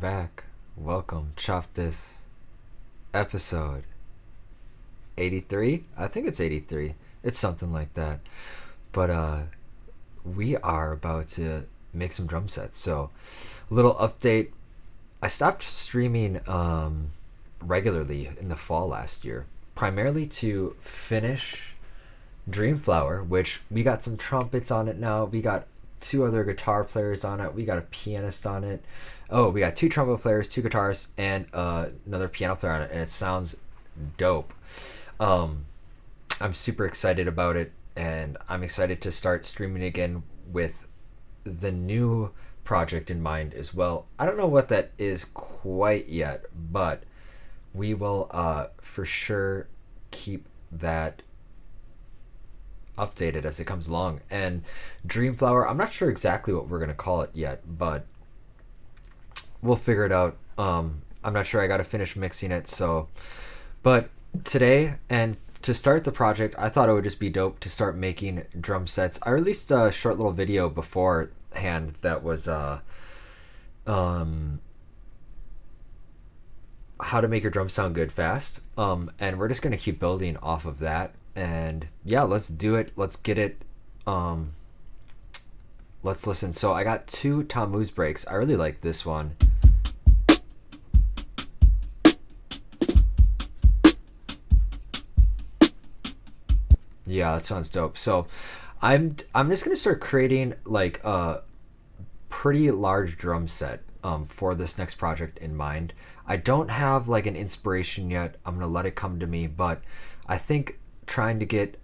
back. Welcome. Chop this episode 83. I think it's 83. It's something like that. But we are about to make some drum sets. So, a little update. I stopped streaming regularly in the fall last year, primarily to finish Dreamflower, which we got some trumpets on it now. We got two other guitar players on it. We got a pianist on it. Oh, we got two trumpet players, two guitarists, and another piano player on it, and it sounds dope. I'm super excited about it, and I'm excited to start streaming again with the new project in mind as well. I don't know what that is quite yet, but we will for sure keep that updated as it comes along. And Dreamflower, I'm not sure exactly what we're going to call it yet, but we'll figure it out. I'm not sure. I got to finish mixing it. But today, and to start the project, I thought it would just be dope to start making drum sets. I released a short little video beforehand that was how to make your drums sound good fast. And we're just going to keep building off of that. And yeah, let's do it. Let's get it. Let's listen. So I got two TyLuv breaks. I really like this one. Yeah, that sounds dope. So I'm just gonna start creating like a pretty large drum set for this next project in mind. I don't have like an inspiration yet. I'm gonna let it come to me, but I think trying to get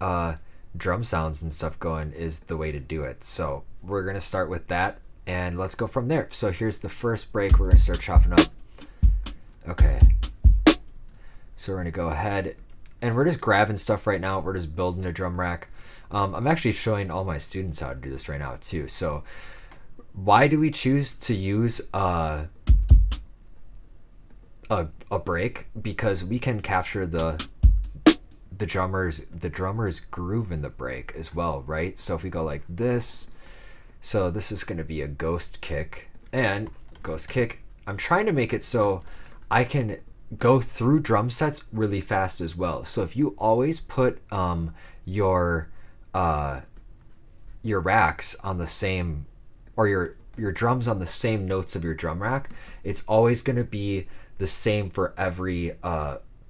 drum sounds and stuff going is the way to do it. So we're gonna start with that and let's go from there. So here's the first break. We're gonna start chopping up. Okay, so we're gonna go ahead and we're just grabbing stuff right now. We're just building a drum rack. I'm actually showing all my students how to do this right now too. So why do we choose to use a break? Because we can capture the drummer's groove in the break as well, right? So if we go like this, so this is going to be a ghost kick, and ghost kick, I'm trying to make it so I can go through drum sets really fast as well. So if you always put your racks on the same, or your drums on the same notes of your drum rack, it's always going to be the same for every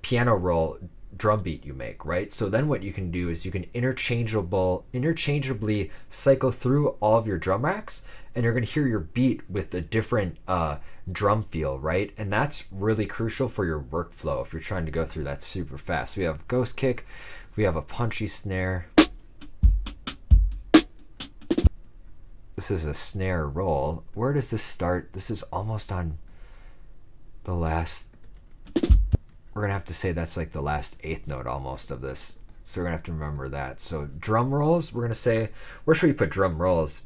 piano roll drum beat you make, right? So then what you can do is you can interchangeably cycle through all of your drum racks, and you're going to hear your beat with a different drum feel, right? And that's really crucial for your workflow if you're trying to go through that super fast. We have ghost kick, we have a punchy snare. This is a snare roll. Where does this start? This is almost on the last. We're going to have to say that's like the last eighth note almost of this. So we're going to have to remember that. So drum rolls, we're going to say, where should we put drum rolls?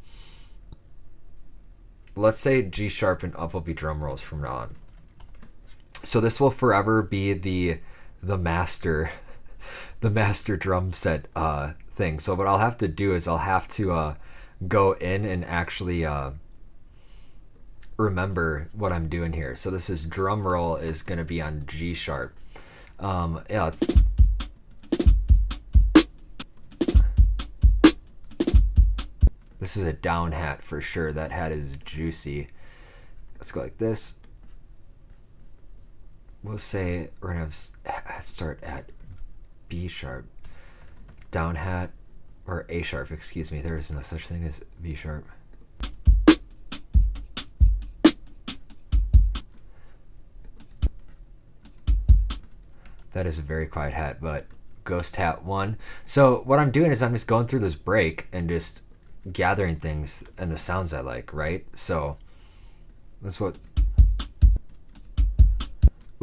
Let's say G sharp and up will be drum rolls from now on. So this will forever be the master drum set thing. So what I'll have to do is I'll have to go in and actually remember what I'm doing here. So this is drum roll is going to be on G sharp. Yeah, this is a down hat for sure. That hat is juicy. Let's go like this. We'll say we're gonna start at B sharp, down hat, or A sharp, excuse me. There is no such thing as B sharp. That is a very quiet hat, but ghost hat 1. So what I'm doing is I'm just going through this break and just gathering things and the sounds I like, right? So that's what.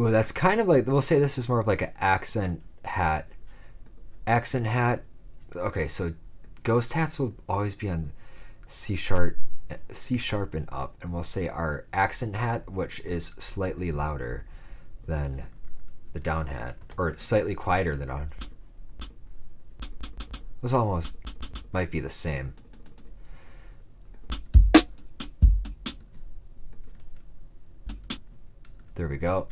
Ooh, that's kind of like, we'll say this is more of like an accent hat. Accent hat. Okay, so ghost hats will always be on C sharp and up, and we'll say our accent hat, which is slightly louder than the down hat, or slightly quieter than on. Those almost might be the same. There we go.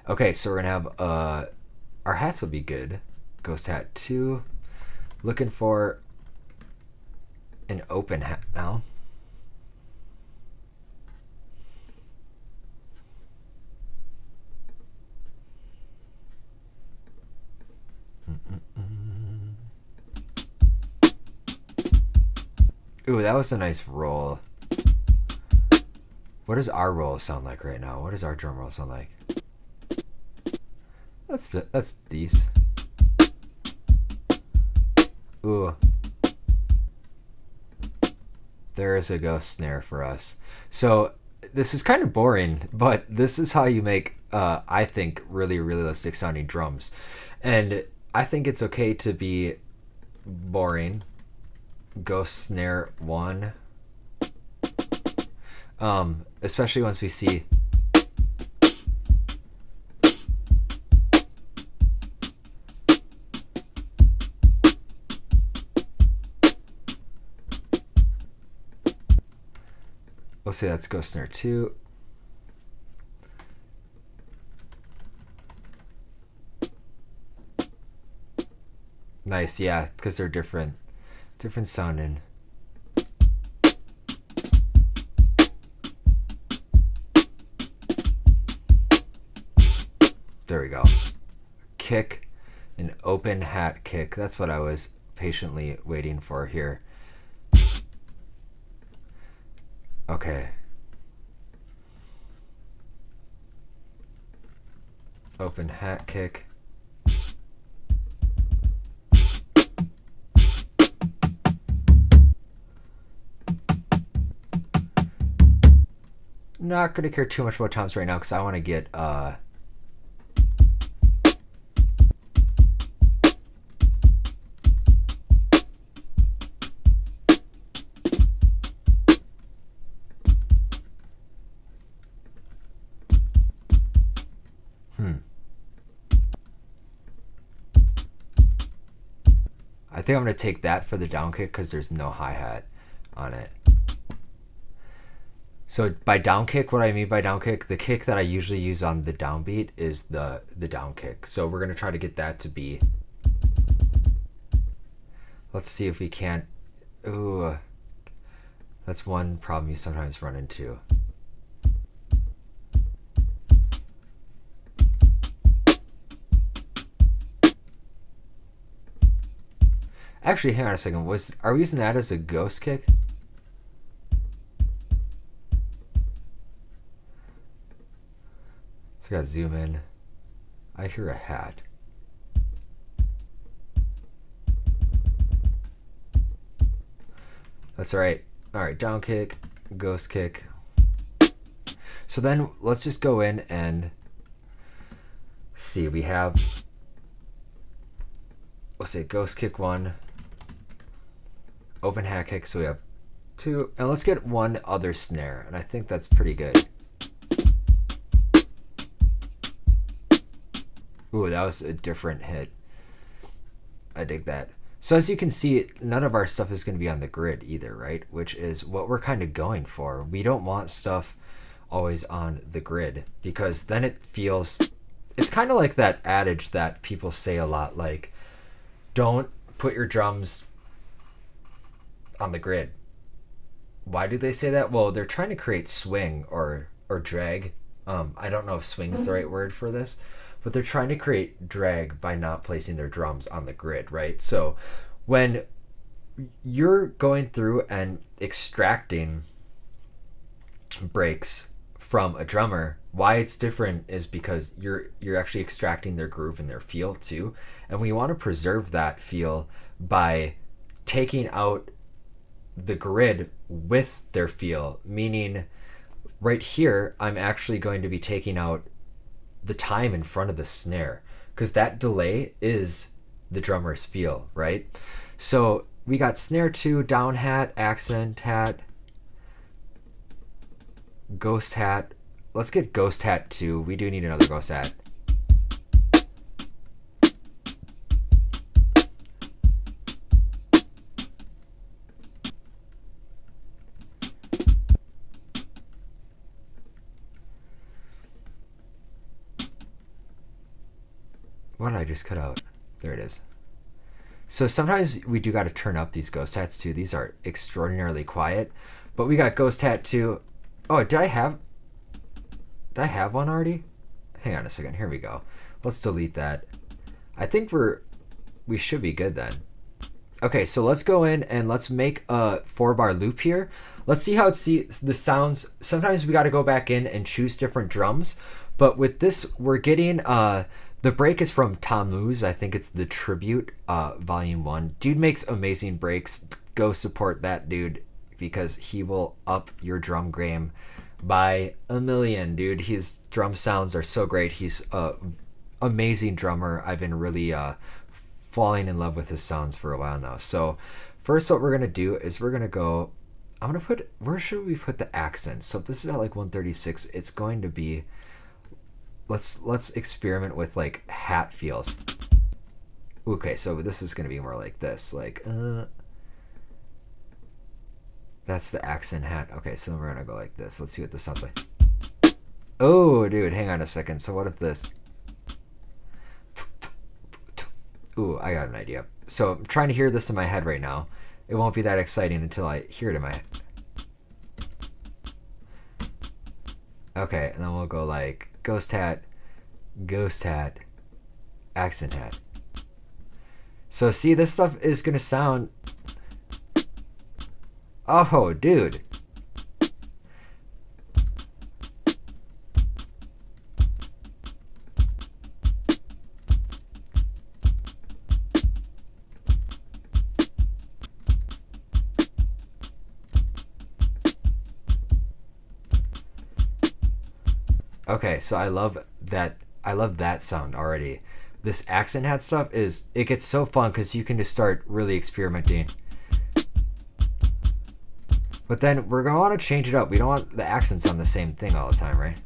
Okay, so we're gonna have our hats will be good. Ghost hat 2. Looking for an open hat now. Ooh, that was a nice roll. What does our roll sound like right now? What does our drum roll sound like? That's these. Ooh. There is a ghost snare for us. So this is kind of boring, but this is how you make, I think, really realistic sounding drums. And I think it's okay to be boring. Ghost snare 1. Especially once we see we'll say that's ghost snare 2. Nice, yeah, because they're different sounding. There we go. Kick, an open hat kick. That's what I was patiently waiting for here. Okay. Open hat kick. Not gonna care too much about toms right now because I want to get I think I'm gonna take that for the down kick because there's no hi-hat on it. So by down kick, what I mean by down kick, the kick that I usually use on the downbeat is the down kick. So we're gonna try to get that to be. Let's see if we can't. Ooh, that's one problem you sometimes run into. Actually, hang on a second. Are we using that as a ghost kick? So I gotta zoom in. I hear a hat. That's alright. Alright, down kick, ghost kick. So then let's just go in and see. We have, let's say ghost kick 1, open hat kick, so we have 2, and let's get one other snare, and I think that's pretty good. Ooh, that was a different hit. I dig that. So as you can see, none of our stuff is going to be on the grid either, right? Which is what we're kind of going for. We don't want stuff always on the grid because then it feels, it's kind of like that adage that people say a lot, like, don't put your drums on the grid. Why do they say that? Well, they're trying to create swing or drag. I don't know if swing is the right word for this, but they're trying to create drag by not placing their drums on the grid, right? So when you're going through and extracting breaks from a drummer, why it's different is because you're actually extracting their groove and their feel too. And we want to preserve that feel by taking out the grid with their feel, meaning right here, I'm actually going to be taking out the time in front of the snare because that delay is the drummer's feel, right? So we got snare 2, down hat, accent hat, ghost hat. Let's get ghost hat 2. We do need another ghost hat. What did I just cut out? There it is. So sometimes we do got to turn up these ghost hats too. These are extraordinarily quiet, but we got ghost hat too. Oh, did I have one already? Hang on a second. Here we go. Let's delete that. I think we should be good then. Okay, so let's go in and let's make a 4-bar loop here. Let's see how the sounds. Sometimes we got to go back in and choose different drums, but with this, we're getting the break is from TyLuv. I think it's the Tribute Volume 1. Dude makes amazing breaks. Go support that dude because he will up your drum game by a million, dude. His drum sounds are so great. He's an amazing drummer. I've been really falling in love with his sounds for a while now. So first what we're going to do is we're going to go, I'm going to put, where should we put the accents? So if this is at like 136, it's going to be, let's experiment with like hat feels. Okay, so this is going to be more like this, like, that's the accent hat. Okay, so we're going to go like this. Let's see what this sounds like. Oh, dude, hang on a second. So what if this, ooh, I got an idea. So I'm trying to hear this in my head right now. It won't be that exciting until I hear it in my head. Okay, and then we'll go like ghost hat, accent hat. So see, this stuff is gonna sound, oh, dude. Okay, so I love that sound already. This accent hat stuff it gets so fun because you can just start really experimenting. But then we're gonna want to change it up. We don't want the accents on the same thing all the time, right?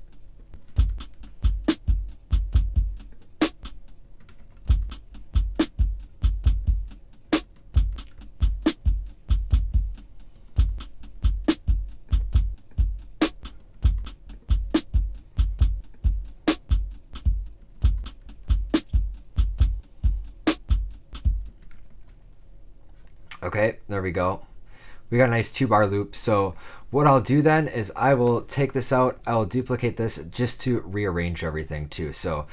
Okay, there we go. We got a nice 2-bar loop. So what I'll do then is I will take this out. I will duplicate this just to rearrange everything too. So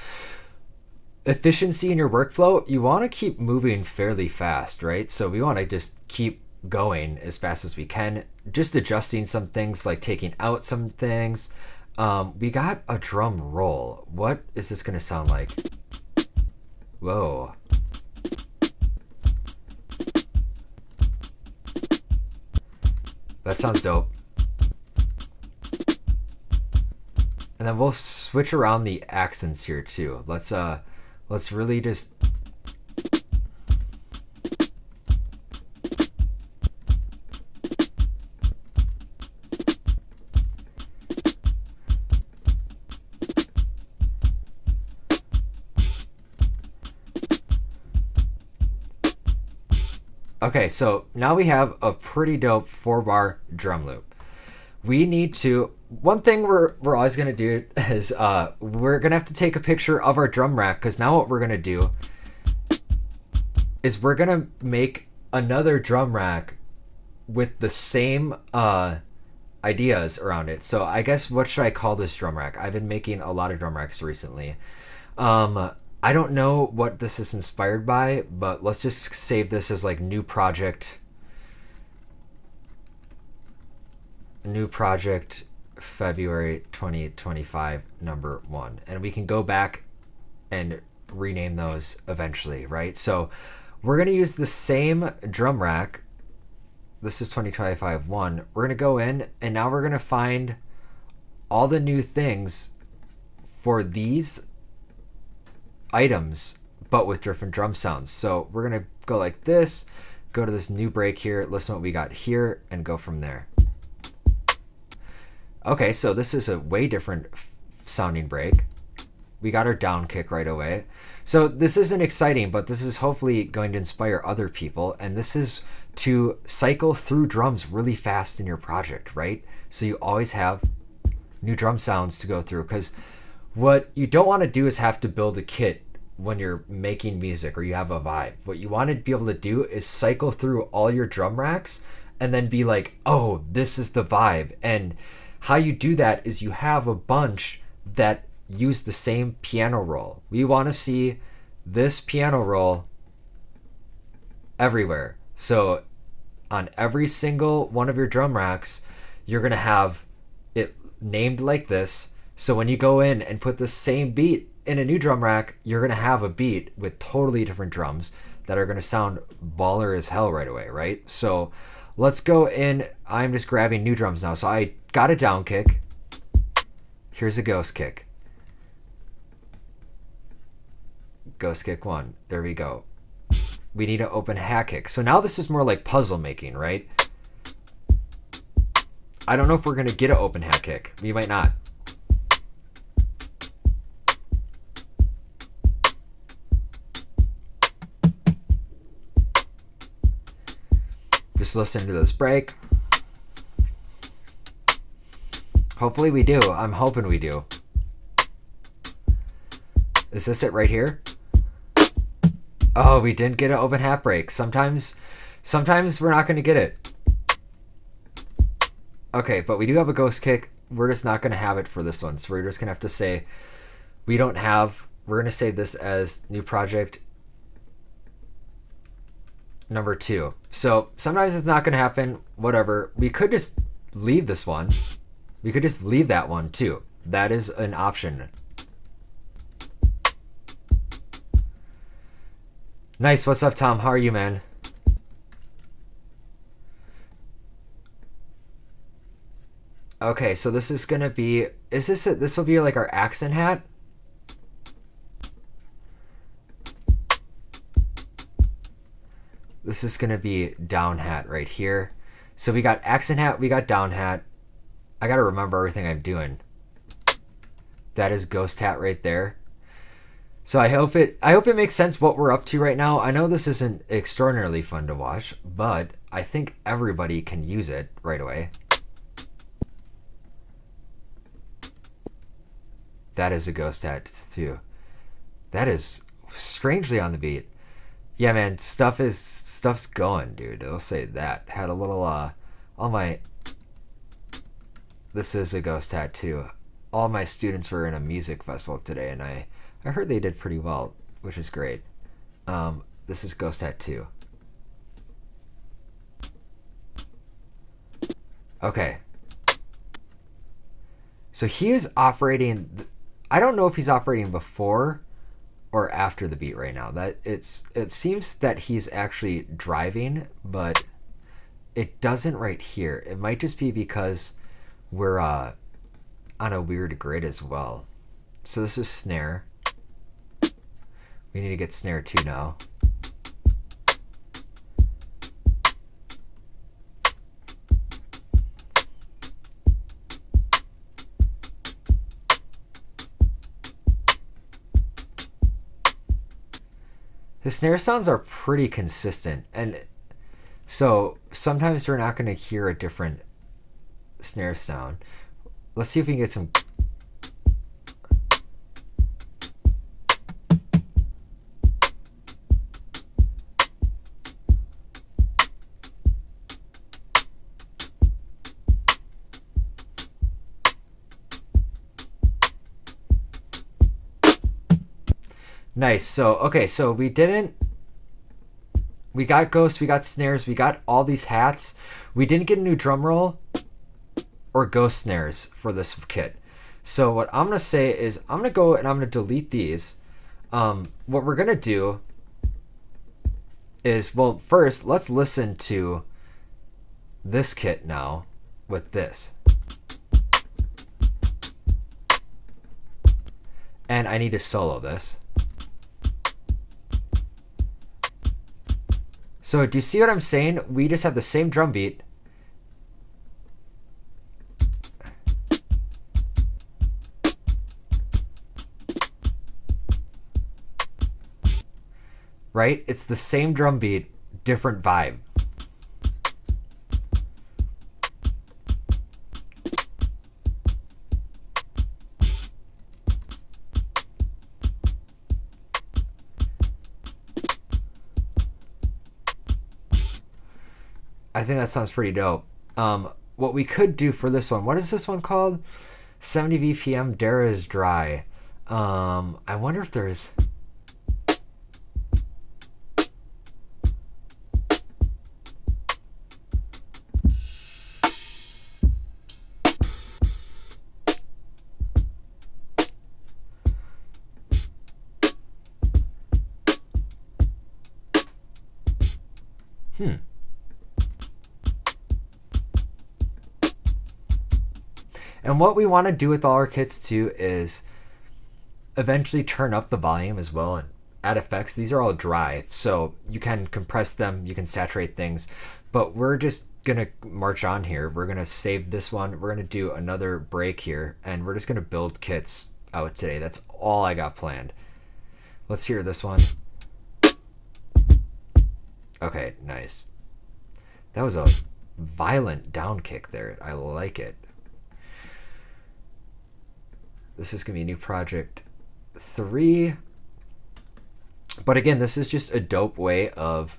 efficiency in your workflow, you want to keep moving fairly fast, right? So we want to just keep going as fast as we can, just adjusting some things like taking out some things. We got a drum roll. What is this going to sound like? Whoa. That sounds dope. And then we'll switch around the accents here too. Let's really just, okay, so now we have a pretty dope 4-bar drum loop. We need to, one thing we're always going to do is we're going to have to take a picture of our drum rack, because now what we're going to do is we're going to make another drum rack with the same ideas around it. So I guess, what should I call this drum rack? I've been making a lot of drum racks recently. I don't know what this is inspired by, but let's just save this as like new project February 2025 number 1, and we can go back and rename those eventually, right? So we're going to use the same drum rack. This is 2025 1. We're going to go in, and now we're going to find all the new things for these items, but with different drum sounds. So we're going to go like this, go to this new break here, listen to what we got here, and go from there. Okay, so this is a way different sounding break. We got our down kick right away. So this isn't exciting, but this is hopefully going to inspire other people. And this is to cycle through drums really fast in your project, right? So you always have new drum sounds to go through, because what you don't want to do is have to build a kit when you're making music or you have a vibe. What you want to be able to do is cycle through all your drum racks and then be like, oh, this is the vibe. And how you do that is you have a bunch that use the same piano roll. We want to see this piano roll everywhere. So on every single one of your drum racks, you're going to have it named like this. So when you go in and put the same beat in a new drum rack, you're going to have a beat with totally different drums that are going to sound baller as hell right away, right? So let's go in. I'm just grabbing new drums now. So I got a down kick. Here's a ghost kick. Ghost kick 1. There we go. We need an open hat kick. So now this is more like puzzle making, right? I don't know if we're going to get an open hat kick. We might not. Just listen to this break. Hopefully we do. I'm hoping we do. Is this it right here? Oh, we didn't get an open hat break. Sometimes we're not going to get it. Okay, but we do have a ghost kick. We're just not going to have it for this one. So we're just going to have to say we're going to save this as new project number 2. So sometimes it's not going to happen. Whatever. We could just leave this one. We could just leave that one too. That is an option. Nice. What's up, Tom? How are you, man? Okay, so this is gonna be. Is this it? This will be like our accent hat. This is gonna be down hat right here. So we got accent hat. We got down hat. I gotta remember everything I'm doing. That is ghost hat right there. So I hope it makes sense what we're up to right now. I know this isn't extraordinarily fun to watch, but I think everybody can use it right away. That is a ghost hat too. That is strangely on the beat. Yeah, man, stuff's going, dude. I'll say that. Had a little all my. This is a ghost hat too. All my students were in a music festival today, and I heard they did pretty well, which is great. This is Ghost Hat 2. Okay. So he is operating. I don't know if he's operating before or after the beat right now. It seems that he's actually driving, but it doesn't right here. It might just be because we're on a weird grid as well. So this is snare. We need to get snare 2 now. The snare sounds are pretty consistent, and so sometimes we're not going to hear a different snare sound. Let's see if we can get some. Nice. So, okay, so we got ghosts, we got snares, we got all these hats. We didn't get a new drum roll or ghost snares for this kit. So what I'm going to say is I'm going to go and I'm going to delete these. What we're going to do is, well, first, let's listen to this kit now with this. And I need to solo this. So do you see what I'm saying? We just have the same drum beat. Right? It's the same drum beat, different vibe. I think that sounds pretty dope. What we could do for this one, what is this one called? 70 BPM, Dara is dry. I wonder if there's... And what we want to do with all our kits too is eventually turn up the volume as well and add effects. These are all dry, so you can compress them, you can saturate things, but we're just gonna march on here. We're gonna save this one. We're gonna do another break here, and we're just gonna build kits out today. That's all I got planned. Let's hear this one. Okay, nice. That was a violent down kick there. I like it. This is gonna be a new project 3. But again, this is just a dope way of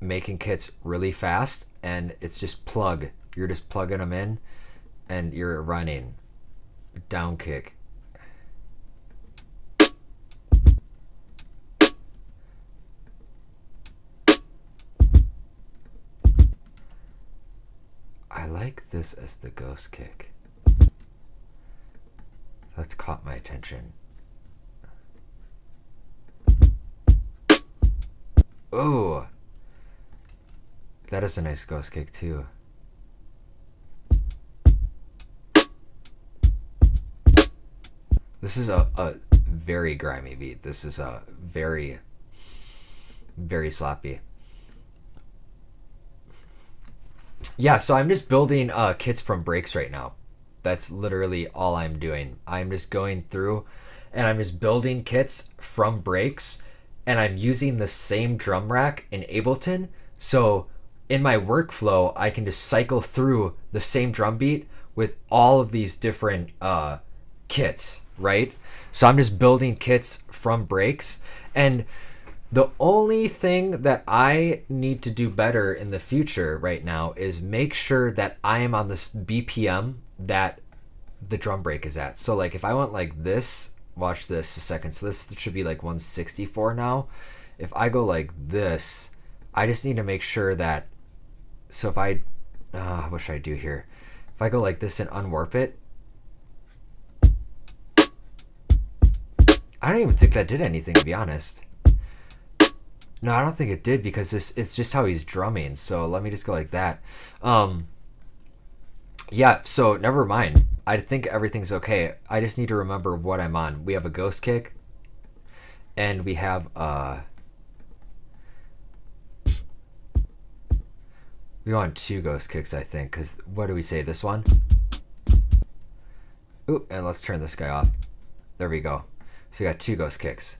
making kits really fast, and it's just plug. You're just plugging them in and you're running. Down kick. I like this as the ghost kick. That's caught my attention. Oh, that is a nice ghost kick too. This is a very grimy beat. This is a very, very sloppy. Yeah, so I'm just building kits from breaks right now. That's literally all I'm doing. I'm just going through and I'm just building kits from breaks, and I'm using the same drum rack in Ableton. So in my workflow, I can just cycle through the same drum beat with all of these different kits, right? So I'm just building kits from breaks, and the only thing that I need to do better in the future right now is make sure that I am on this BPM that the drum break is at. So like if I went like this, watch this a second. So this should be like 164 now. If I go like this, I just need to make sure that, so if I, what should I do here? If I go like this and unwarp it, I don't even think that did anything, to be honest. No, I don't think it did, because it's just how he's drumming. So let me just go like that. Yeah, so never mind. I think everything's okay. I just need to remember what I'm on. We have a ghost kick, and we have we want 2 ghost kicks, I think, because what do we say? This one? Ooh, and let's turn this guy off. There we go. So we got 2 ghost kicks.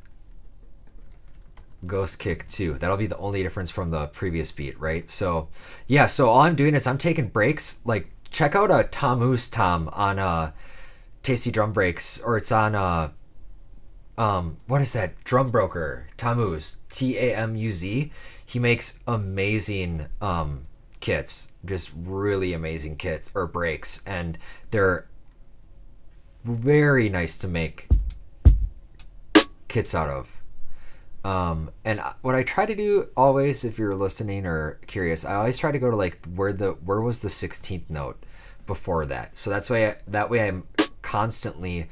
Ghost kick 2. That'll be the only difference from the previous beat, right? So yeah, so all I'm doing is I'm taking breaks. Like, check out TyLuv Tom on Tasty Drum Breaks, or it's on what is that? Drum Broker. TyLuv, TAMUZ. He makes amazing kits, just really amazing kits or breaks, and they're very nice to make kits out of. And what I try to do always, if you're listening or curious, I always try to go to like where was the 16th note before that. So that way I'm constantly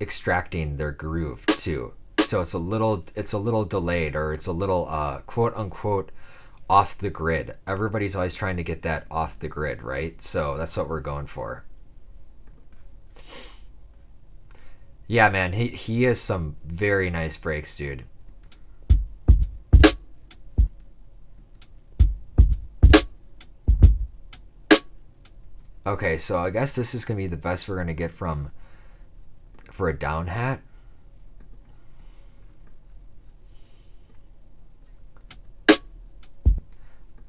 extracting their groove too. So it's a little delayed, or it's a little quote unquote off the grid. Everybody's always trying to get that off the grid, right? So that's what we're going for. Yeah, man, he has some very nice breaks, dude. Okay, so I guess this is gonna be the best we're gonna get for a down hat.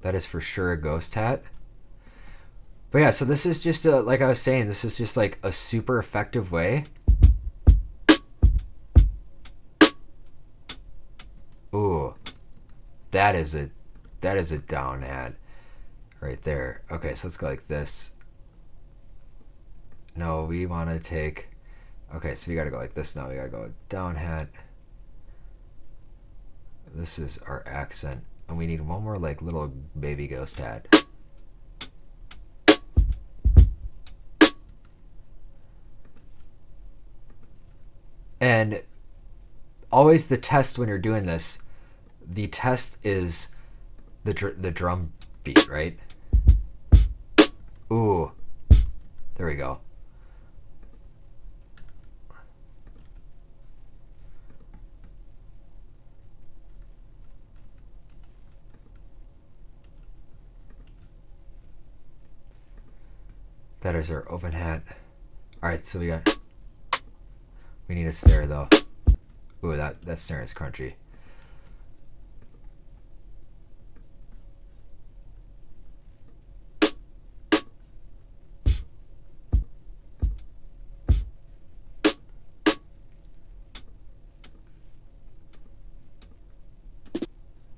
That is for sure a ghost hat. But yeah, so this is just like I was saying, this is just like a super effective way. Ooh, that is a down hat. right there. Okay, so let's go like this. No, we want to take... Okay, so we got to go like this now. We got to go down hat. This is our accent. And we need one more like little baby ghost hat. And always the test when you're doing this, the test is the drum beat, right? Ooh. There we go. That is our open hat. Alright, so we need a snare though. Ooh, that snare is crunchy.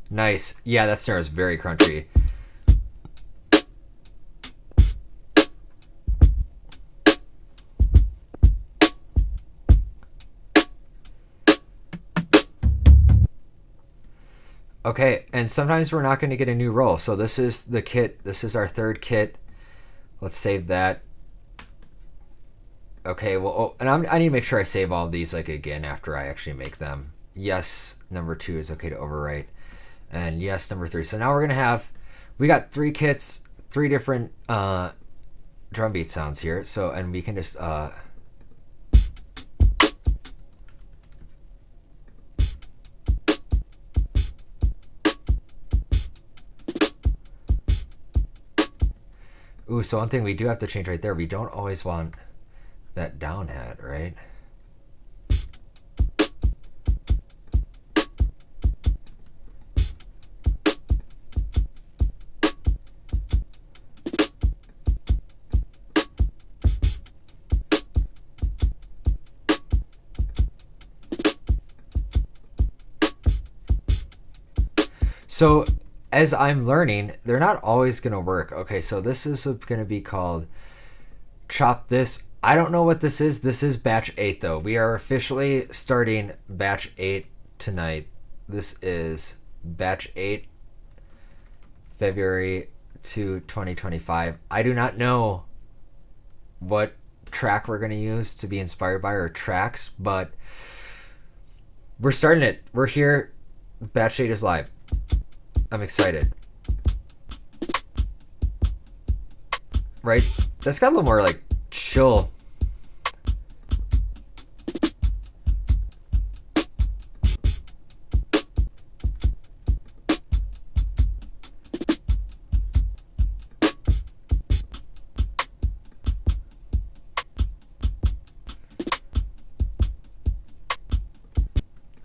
Nice. Yeah, that snare is very crunchy. Okay, and sometimes we're not going to get a new roll. So this is the kit. This is our third kit. Let's save that. Okay, well, oh, and I need to make sure I save all of these like again after I actually make them. Yes, number 2 is okay to overwrite. And yes, number 3. So now we're going to have, we got 3 kits, 3 different drum beat sounds here. So, and we can just, ooh, so one thing we do have to change right there, we don't always want that down hat, right? So as I'm learning, they're not always going to work. Okay, so this is going to be called Chop This. I don't know what this is. This is batch 8 though. We are officially starting batch 8 tonight. This is batch 8, February 2, 2025. I do not know what track we're going to use to be inspired by, or tracks, but we're starting it. We're here. Batch 8 is live. I'm excited. Right? That's got a little more like chill.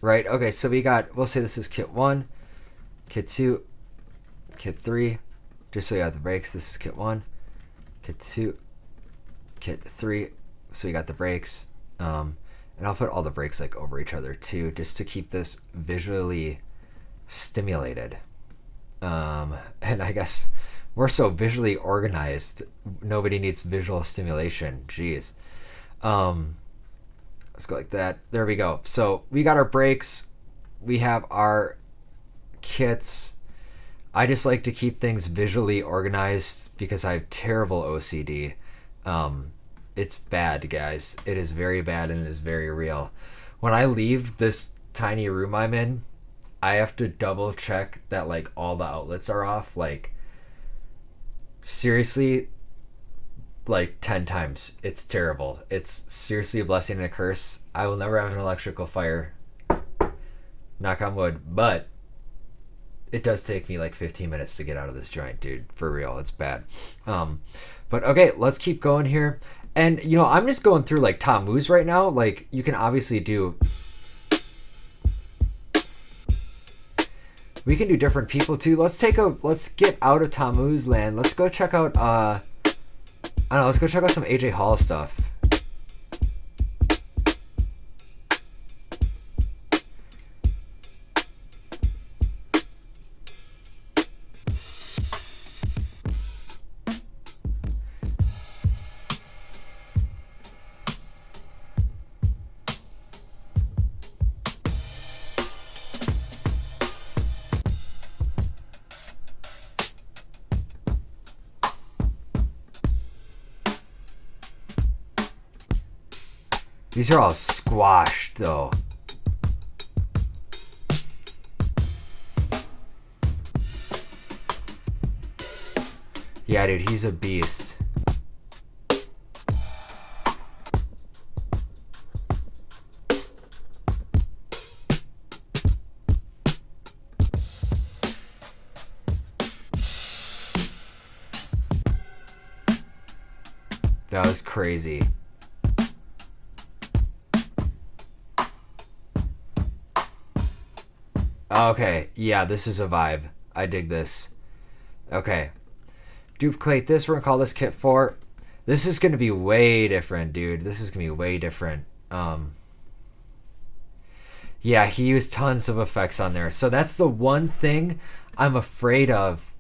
Right? Okay, so we'll say this is kit 1. Kit 2, Kit 3, just so you got the breaks. This is Kit 1, Kit 2, Kit 3, so you got the breaks. And I'll put all the breaks like over each other too, just to keep this visually stimulated. And I guess we're so visually organized, nobody needs visual stimulation. Jeez. Let's go like that. There we go. So we got our breaks. We have our kits. I just like to keep things visually organized because I have terrible OCD. It's bad, guys. It is very bad, and it is very real. When I leave this tiny room I'm in, I have to double check that like all the outlets are off. Like seriously, like 10 times. It's terrible. It's seriously a blessing and a curse. I will never have an electrical fire. Knock on wood. But it does take me like 15 minutes to get out of this joint, dude. For real, it's bad. But okay, let's keep going here. And you know, I'm just going through like top moves right now. Like you can obviously do, we can do different people too. Let's get out of Tammuz land. Let's go check out I don't know, let's go check out some AJ Hall stuff. These are all squashed though. Yeah, dude, he's a beast. That was crazy. Okay, yeah, this is a vibe. I dig this. Okay. Duplicate this. We're going to call this kit 4. This is going to be way different, dude. This is going to be way different. Yeah, he used tons of effects on there. So that's the one thing I'm afraid of,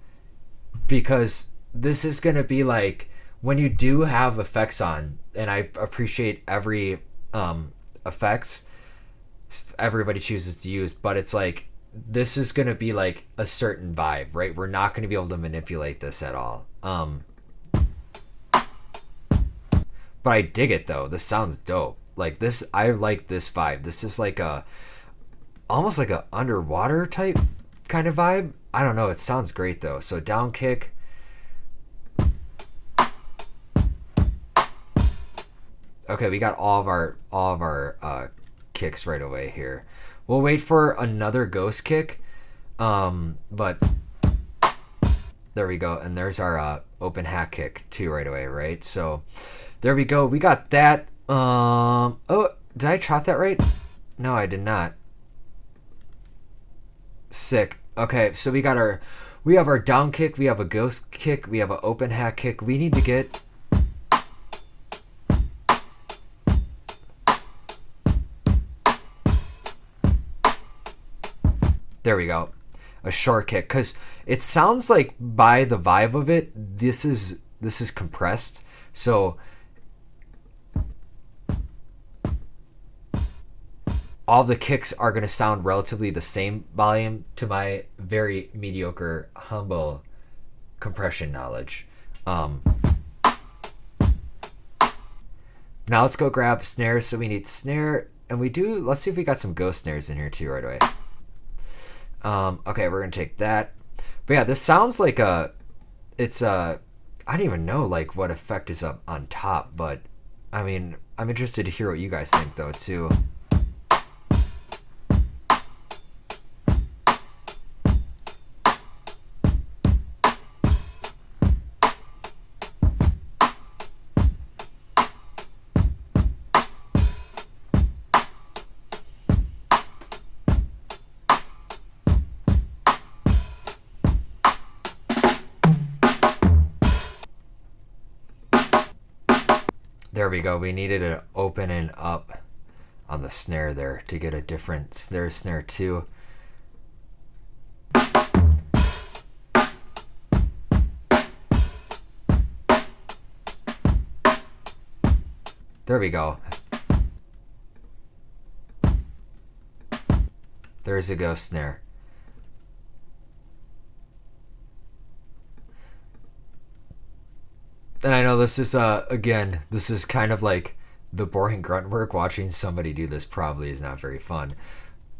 because this is going to be like when you do have effects on, and I appreciate every effects everybody chooses to use, but it's like this is going to be like a certain vibe, right? We're not going to be able to manipulate this at all. But I dig it though. This sounds dope. Like this, I like this vibe. This is like a almost like a underwater type kind of vibe. I don't know. It sounds great though. So down kick. Okay, we got all of our kicks right away here. We'll wait for another ghost kick, but there we go. And there's our open hat kick too right away, right? So there we go. We got that. Oh, did I chop that right? No, I did not. Sick. Okay, so we have our down kick, we have a ghost kick, we have an open hat kick. We need to get there we go. A short kick, because it sounds like by the vibe of it, this is compressed. So all the kicks are going to sound relatively the same volume to my very mediocre, humble compression knowledge. Now let's go grab snares. So we need snare, and let's see if we got some ghost snares in here too right away. Okay, we're going to take that. But yeah, this sounds like I don't even know like what effect is up on top, but I mean, I'm interested to hear what you guys think though too. There we go. We needed to open and up on the snare there to get a different snare 2. There we go. There's a ghost snare. And I know this is again, this is kind of like the boring grunt work. Watching somebody do this probably is not very fun.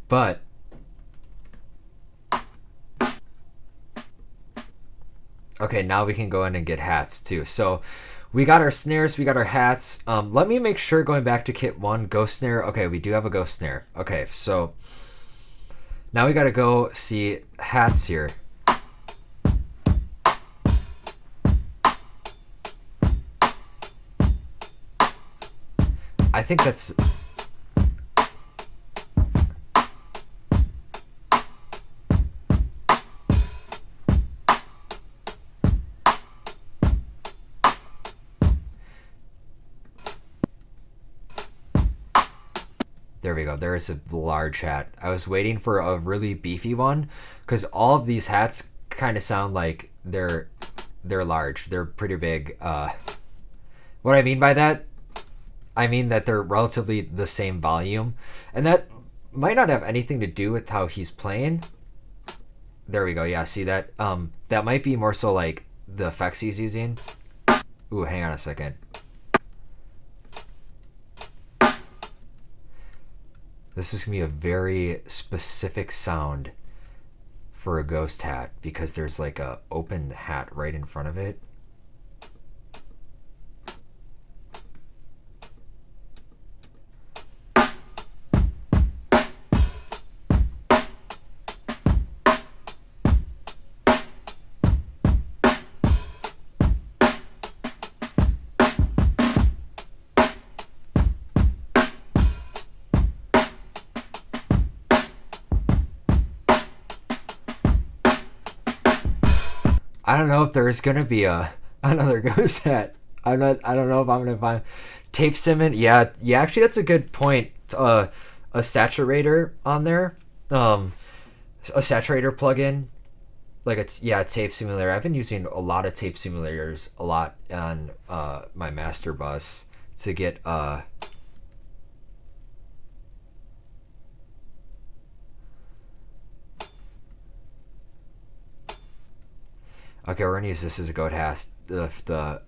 But okay, now we can go in and get hats too. So we got our snares, we got our hats. Let me make sure, going back to kit 1, ghost snare. Okay, we do have a ghost snare. Okay, so now we got to go see hats here. I think that's there we go. There is a large hat. I was waiting for a really beefy one because all of these hats kind of sound like they're large. They're pretty big. What I mean by that, I mean that they're relatively the same volume, and that might not have anything to do with how he's playing. There we go. Yeah, see that? That might be more so like the effects he's using. Ooh, hang on a second. This is going to be a very specific sound for a ghost hat because there's like a open hat right in front of it. I don't know if there's gonna be another ghost hat. I don't know if I'm gonna find tape sim. Yeah. Actually, that's a good point. A saturator on there, a saturator plugin. Like it's tape simulator. I've been using a lot of tape simulators a lot on my master bus to get Okay, we're gonna use this as a goat hat. The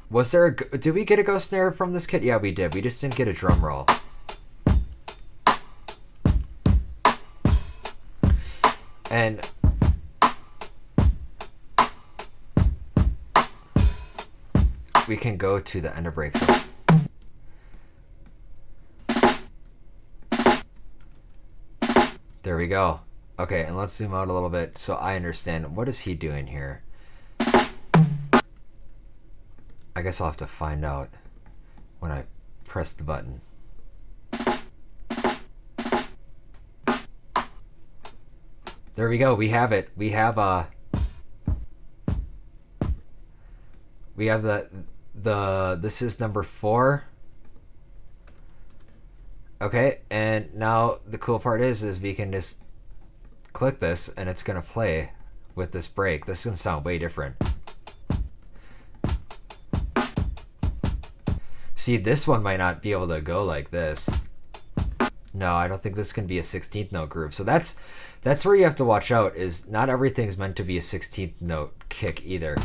was there did we get a ghost snare from this kit? Yeah, we did. We just didn't get a drum roll. And we can go to the end of break. There we go. Okay, and let's zoom out a little bit so I understand. What is he doing here? I guess I'll have to find out when I press the button. There we go. We have it. We have the this is number 4. Okay, and now the cool part is we can just click this and it's gonna play with this break. This is gonna sound way different. See, this one might not be able to go like this. No, I don't think this can be a 16th note groove. So that's where you have to watch out, is not everything's meant to be a 16th note kick either.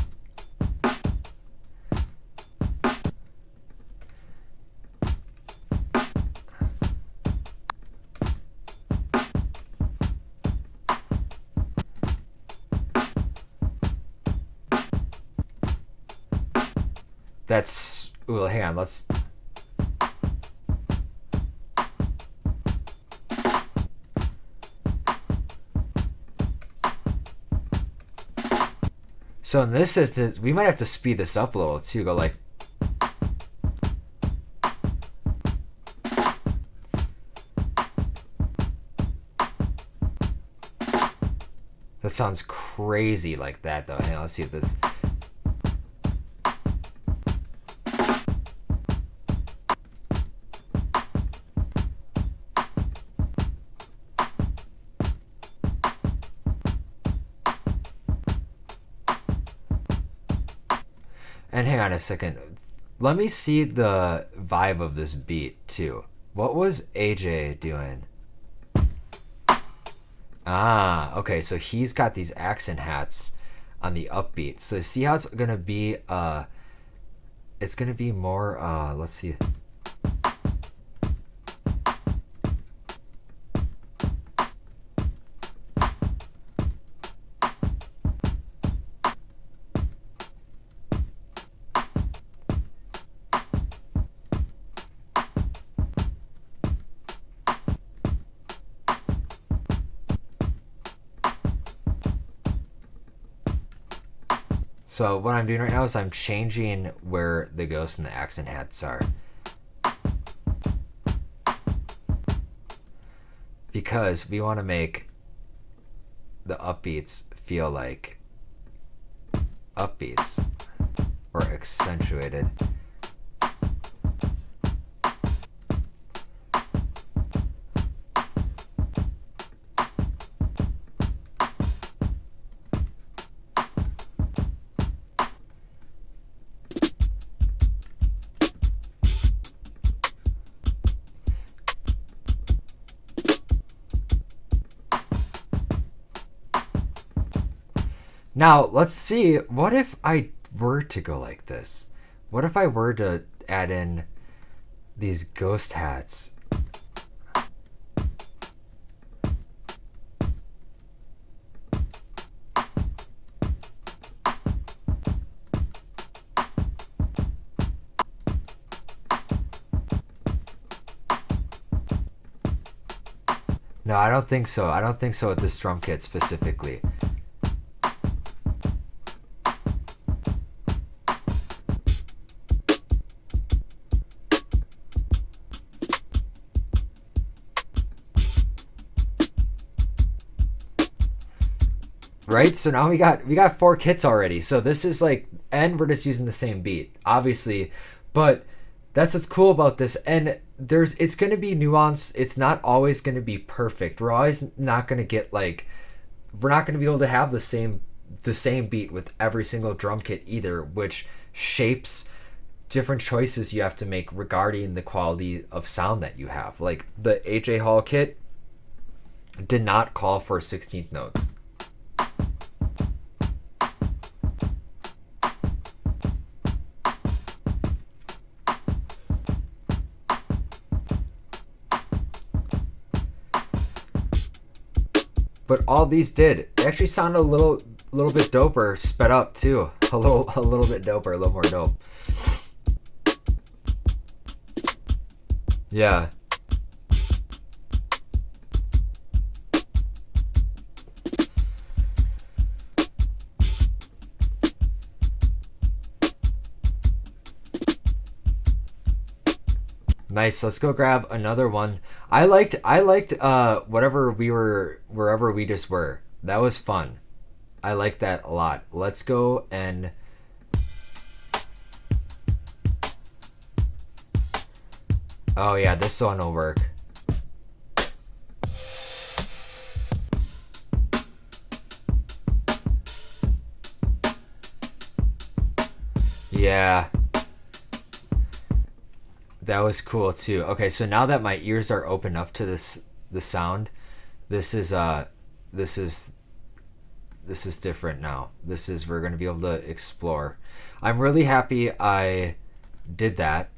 That's, ooh, hang on, let's... So in this instance, we might have to speed this up a little too, go like... That sounds crazy like that though. Hang on, let's see if this... And hang on a second. Let me see the vibe of this beat too. What was AJ doing? Ah, okay, so he's got these accent hats on the upbeat. So see how it's gonna be it's gonna be more let's see. So what I'm doing right now is I'm changing where the ghost and the accent hats are. Because we want to make the upbeats feel like upbeats or accentuated. Now, let's see, what if I were to go like this? What if I were to add in these ghost hats? No, I don't think so. I don't think so with this drum kit specifically. Right? So now we got 4 kits already. So this is like, and we're just using the same beat, obviously. But that's what's cool about this. And it's going to be nuanced. It's not always going to be perfect. We're always not going to get like, we're not going to be able to have the same beat with every single drum kit either, which shapes different choices you have to make regarding the quality of sound that you have. Like the AJ Hall kit did not call for 16th notes. But all these did. They actually sounded a little bit doper, sped up too. A little bit doper, a little more dope. Yeah. Nice. Let's go grab another one. I liked wherever we just were. That was fun. I like that a lot. Let's go and oh yeah, this one will work. Yeah. That was cool too. Okay, so now that my ears are open up to the sound, this is different now. We're gonna be able to explore. I'm really happy I did that,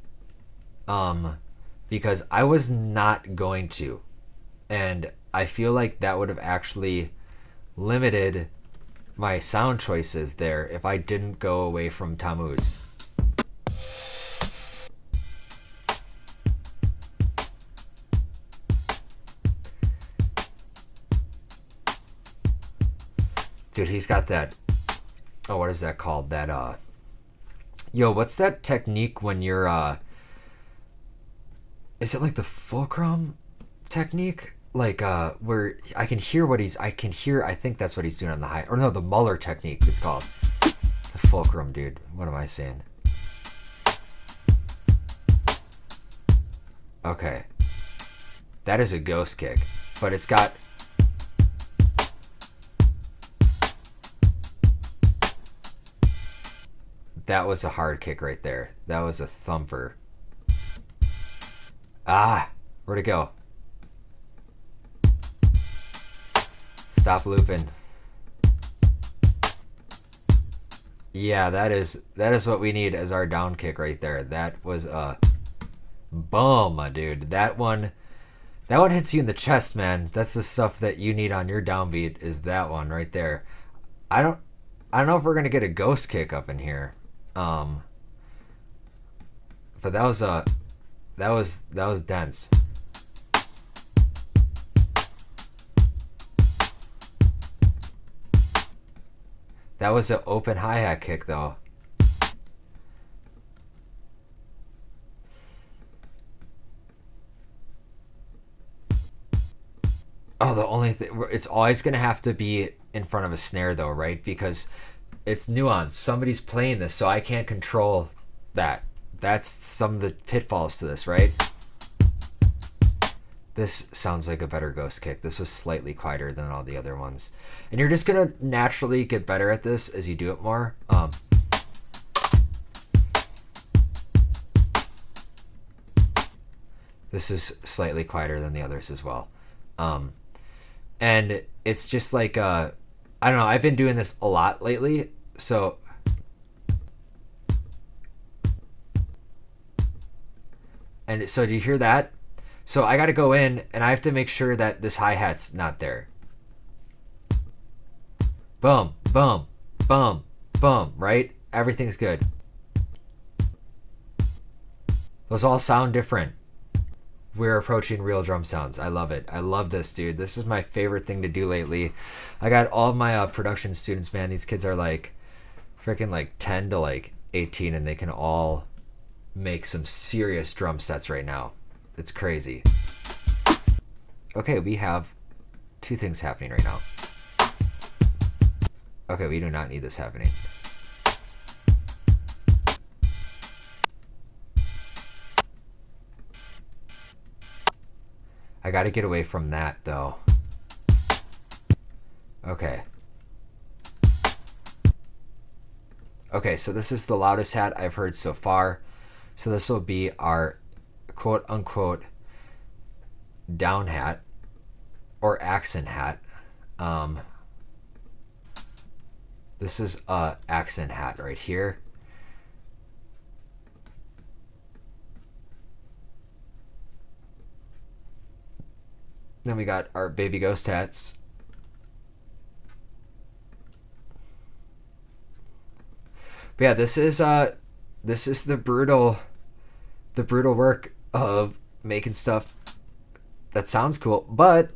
because I was not going to, and I feel like that would have actually limited my sound choices there if I didn't go away from Tammuz. Dude, he's got that, oh, what is that called? That, yo, what's that technique when you're, is it like the fulcrum technique? Like, where I think that's what he's doing on the high, or no, the Muller technique, it's called. The fulcrum, dude. What am I saying? Okay. That is a ghost kick, but it's got... That was a hard kick right there. That was a thumper. Ah, where'd it go? Stop looping. Yeah, that is what we need as our down kick right there. That was a boom, dude. That one hits you in the chest, man. That's the stuff that you need on your downbeat, is that one right there. I don't know if we're gonna get a ghost kick up in here. But that was dense. That was an open hi-hat kick though. Oh, the only thing, it's always gonna have to be in front of a snare though, right? Because it's nuanced. Somebody's playing this, so I can't control that. That's some of the pitfalls to this, right? This sounds like a better ghost kick. This was slightly quieter than all the other ones. And you're just gonna naturally get better at this as you do it more. This is slightly quieter than the others as well. And it's just like, I don't know, I've been doing this a lot lately, so And so do you hear that? So I got to go in and I have to make sure that this hi-hat's not there. Boom, boom, boom, boom, right? Everything's good. Those all sound different. We're approaching real drum sounds. I love it. I love this, dude. This is my favorite thing to do lately. I got all of my production students, man. These kids are like freaking like 10 to like 18 and they can all make some serious drum sets right now. It's crazy. Okay, we have two things happening right now. Okay, we do not need this happening. I gotta get away from that though. Okay. Okay, so this is the loudest hat I've heard so far. So this will be our quote unquote down hat or accent hat. This is a accent hat right here. Then we got our baby ghost hats. But yeah, this is the brutal work of making stuff that sounds cool. But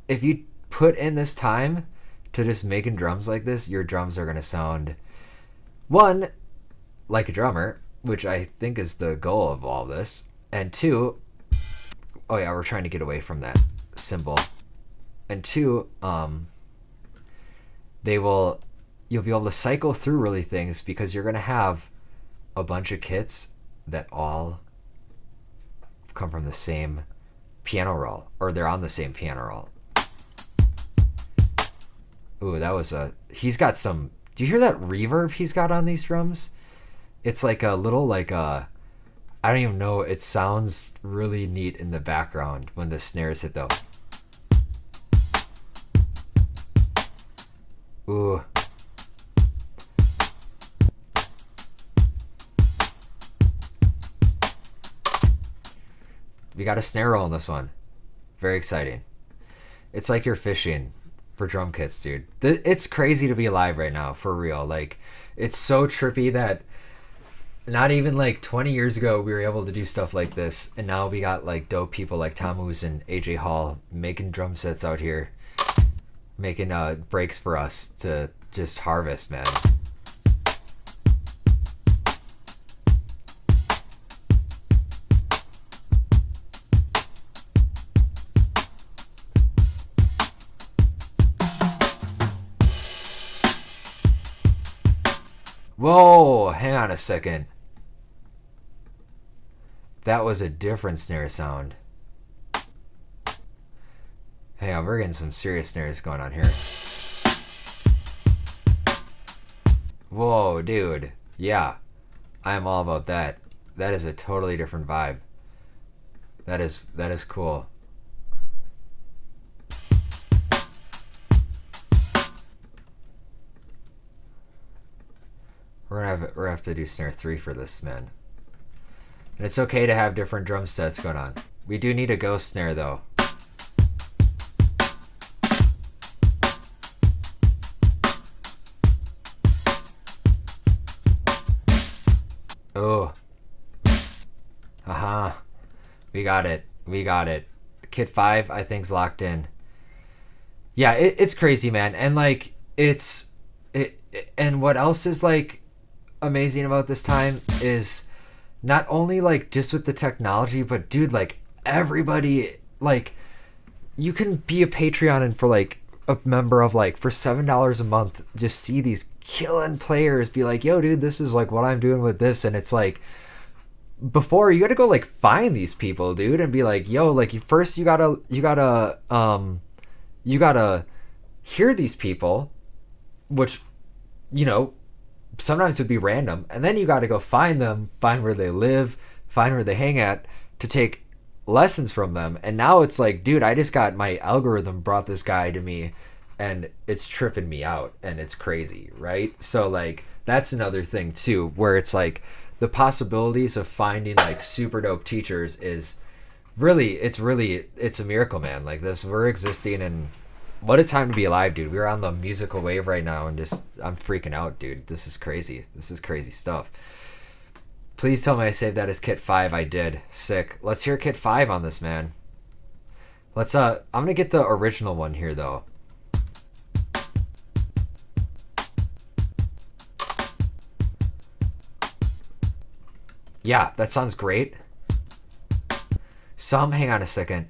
if you put in this time to just making drums like this, your drums are gonna sound, one, like a drummer, which I think is the goal of all this, and two, oh yeah, we're trying to get away from that symbol, and two, you'll be able to cycle through really things because you're gonna have a bunch of kits that all come from the same piano roll, or they're on the same piano roll. Ooh, that was he's got some, do you hear that reverb he's got on these drums? It's like a little, like I don't even know, it sounds really neat in the background when the snares hit though. Ooh. We got a snare roll in this one. Very exciting. It's like you're fishing for drum kits, dude. It's crazy to be alive right now, for real. Like, it's so trippy that not even like 20 years ago we were able to do stuff like this, and now we got like dope people like Tom Moose and AJ Hall making drum sets out here, making breaks for us to just harvest, man. Whoa, hang on a second. That was a different snare sound. Hang on, we're getting some serious snares going on here. Whoa, dude. Yeah, I am all about that. That is a totally different vibe. That is cool. We're gonna have to do snare 3 for this, man. And it's okay to have different drum sets going on. We do need a ghost snare though. Oh. Aha. We got it. We got it. Kit 5 I think's locked in. Yeah, it's crazy, man. And like and what else is like amazing about this time is not only like just with the technology, but dude, like everybody, like you can be a Patreon and for like a member of like for $7 a month just see these killing players be like, yo dude, this is like what I'm doing with this. And it's like, before you gotta go like find these people, dude, and be like, yo, like you gotta hear these people, which, you know, sometimes would be random, and then you got to go find them, find where they live, find where they hang at, to take lessons from them. And now it's like, dude, I just got, my algorithm brought this guy to me and it's tripping me out and it's crazy, right? So like that's another thing too, where it's like the possibilities of finding like super dope teachers is really it's a miracle, man. Like this, we're existing, and what a time to be alive, dude. We're on the musical wave right now, and just I'm freaking out, dude. This is crazy. This is crazy stuff. Please tell me I saved that as kit 5. I did. Sick. Let's hear kit 5 on this, man. Let's I'm gonna get the original one here though. Yeah, that sounds great. Hang on a second.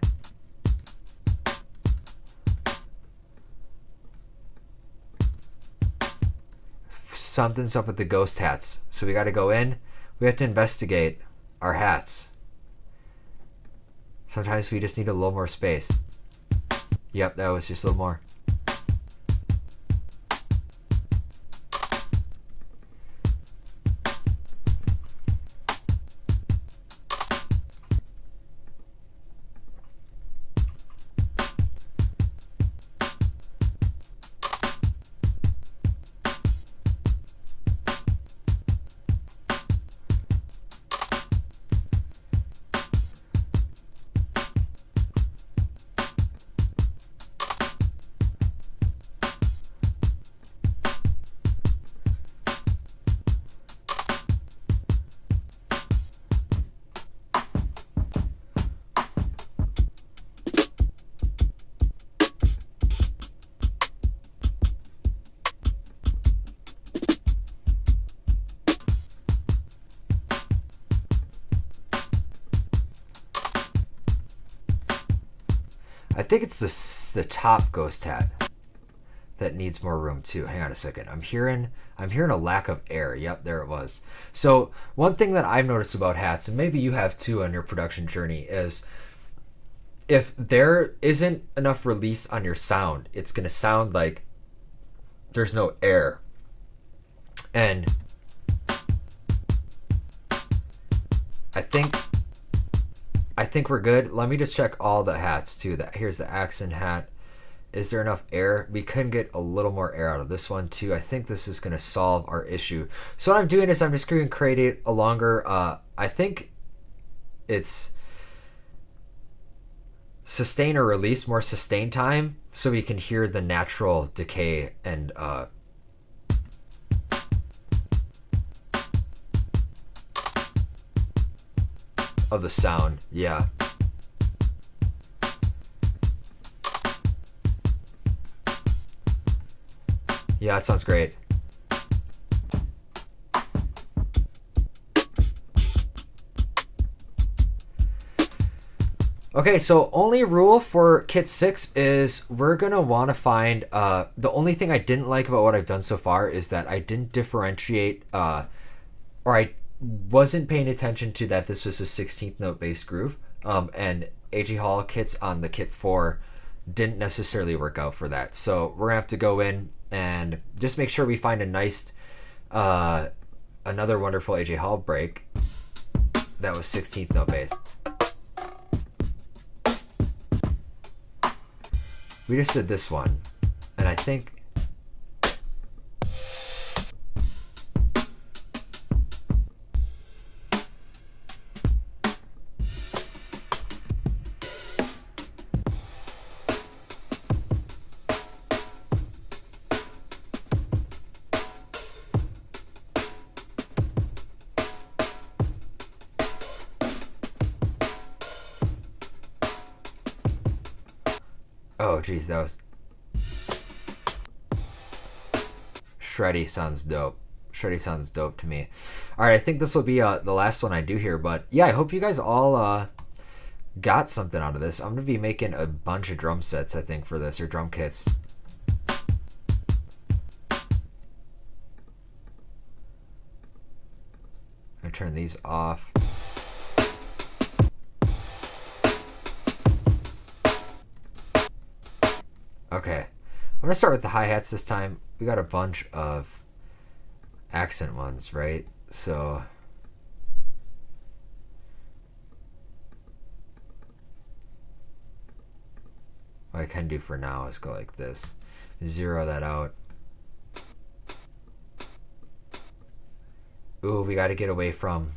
Something's up with the ghost hats. So we got to go in. We have to investigate our hats. Sometimes we just need a little more space. Yep, that was just a little more. I think it's the top ghost hat that needs more room too. Hang on a second. I'm hearing a lack of air. Yep, there it was. So one thing that I've noticed about hats, and maybe you have too on your production journey, is if there isn't enough release on your sound, it's gonna sound like there's no air. And I think we're good. Let me just check all the hats too. Here's the accent hat. Is there enough air? We can get a little more air out of this one too. I think this is going to solve our issue. So what I'm doing is I'm just going to create a longer, I think it's sustain or release, more sustain time, so we can hear the natural decay and of the sound. Yeah. Yeah, that sounds great. Okay, so only rule for kit 6 is we're gonna want to find the only thing I didn't like about what I've done so far is that I didn't differentiate or I wasn't paying attention to that this was a 16th note bass groove, and AJ Hall kits on the kit 4 didn't necessarily work out for that. So we're gonna have to go in and just make sure we find a nice another wonderful AJ Hall break that was 16th note bass. We just did this one, and I think oh geez, that was shreddy. Sounds dope. Shreddy sounds dope to me. All right, I think this will be the last one I do here, but yeah, I hope you guys all got something out of this. I'm gonna be making a bunch of drum sets, I think, for this, or drum kits. I'm gonna turn these off. Okay, I'm gonna start with the hi-hats this time. We got a bunch of accent ones, right? So what I can do for now is go like this. Zero that out. Ooh, we gotta get away from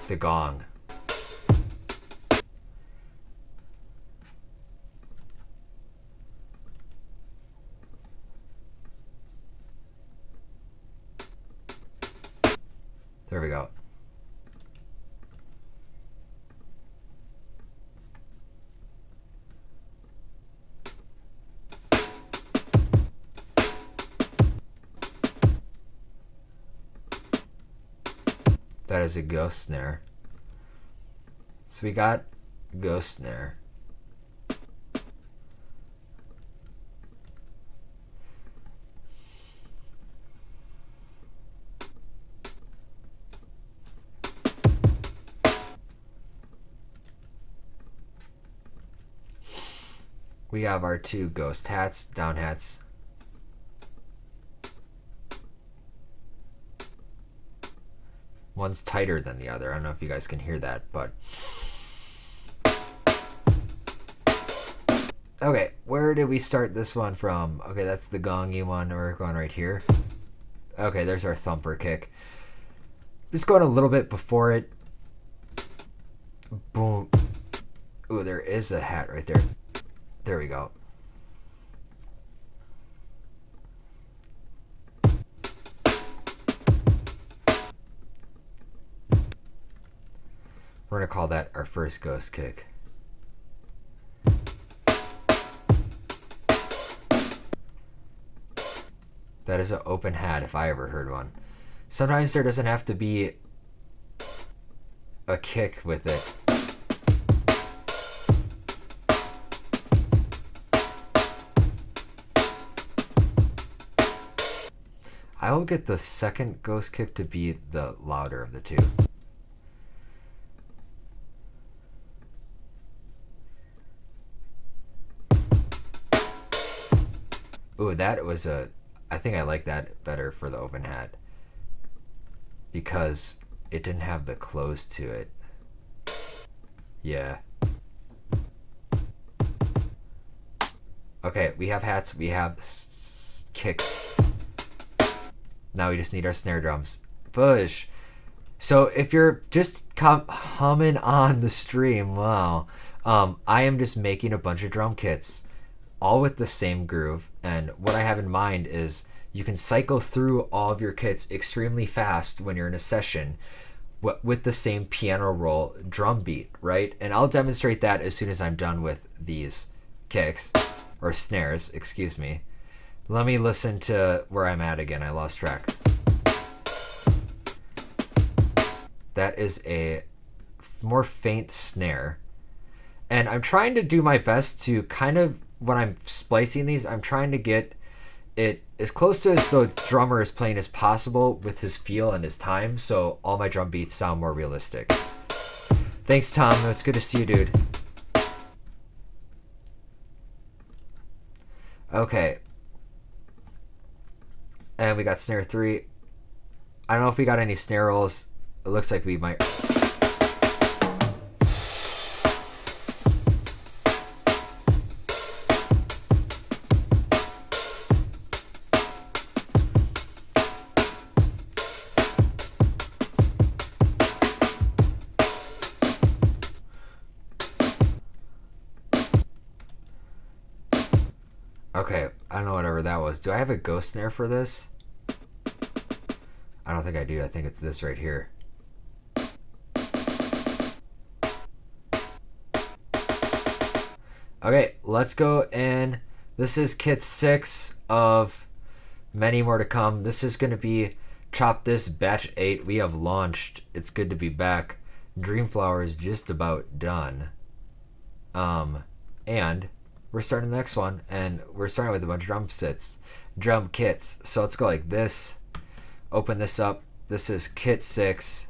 the gong. There we go. That is a ghost snare. So we got ghost snare. We have our two ghost hats, down hats. One's tighter than the other. I don't know if you guys can hear that, but... Okay, where did we start this one from? Okay, that's the gongy one. We're going right here. Okay, there's our thumper kick. Just going a little bit before it. Boom. Ooh, there is a hat right there. There we go. We're going to call that our first ghost kick. That is an open hat if I ever heard one. Sometimes there doesn't have to be a kick with it. I will get the second ghost kick to be the louder of the two. Ooh, that was a... I think I like that better for the open hat. Because it didn't have the close to it. Yeah. Okay, we have hats, we have kicks. Now we just need our snare drums. Push. So if you're just humming on the stream, wow. I am just making a bunch of drum kits, all with the same groove. And what I have in mind is you can cycle through all of your kits extremely fast when you're in a session with the same piano roll drum beat, right? And I'll demonstrate that as soon as I'm done with these kicks, or snares, excuse me. Let me listen to where I'm at again. I lost track. That is a more faint snare. And I'm trying to do my best to kind of, when I'm splicing these, I'm trying to get it as close to as the drummer is playing as possible with his feel and his time, so all my drum beats sound more realistic. Thanks, Tom. It's good to see you, dude. Okay. And we got snare 3. I don't know if we got any snare rolls. It looks like we might... Okay, I don't know whatever that was. Do I have a ghost snare for this? I don't think I do. I think it's this right here. Okay, let's go, and this is kit 6 of many more to come. This is going to be Chop This Batch 8. We have launched. It's good to be back. Dreamflower is just about done. And we're starting the next one, and we're starting with a bunch of drum kits. So let's go like this. Open this up. This is kit 6.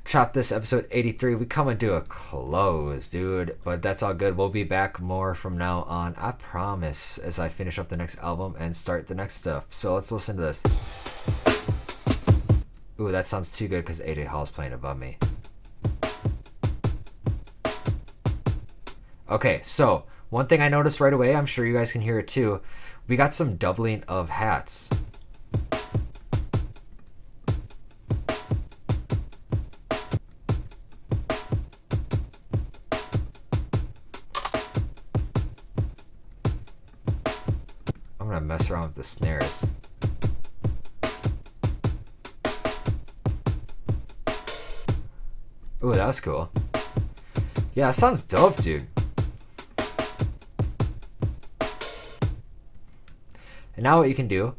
Chop This episode 83. We come into a close, dude, but that's all good. We'll be back more from now on, I promise, as I finish up the next album and start the next stuff. So let's listen to this. Ooh, that sounds too good because AJ Hall's playing above me. Okay, so One thing I noticed right away, I'm sure you guys can hear it too, we got some doubling of hats. I'm gonna mess around with the snares. Ooh, that was cool. Yeah, that sounds dope, dude. And now what you can do,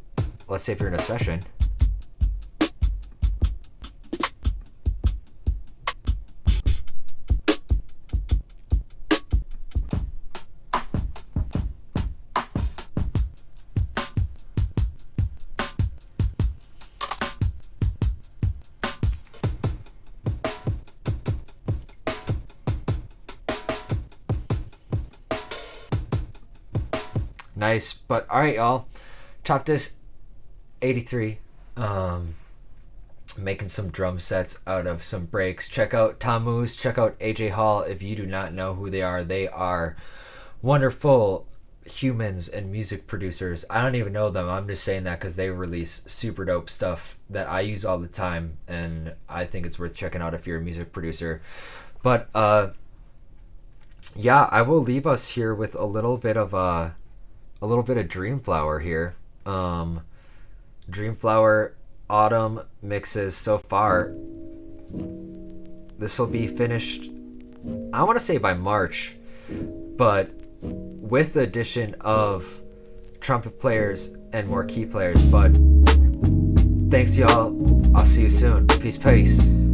let's say if you're in a session, nice. But all right, y'all, Chop This 83. Making some drum sets out of some breaks. Check out Tammuz, check out AJ Hall. If you do not know who they are wonderful humans and music producers. I don't even know them. I'm just saying that because they release super dope stuff that I use all the time, and I think it's worth checking out if you're a music producer. But yeah, I will leave us here with a little bit of Dreamflower here. Dreamflower autumn mixes so far. This will be finished, I want to say by March, but with the addition of trumpet players and more key players. But thanks y'all. I'll see you soon. Peace.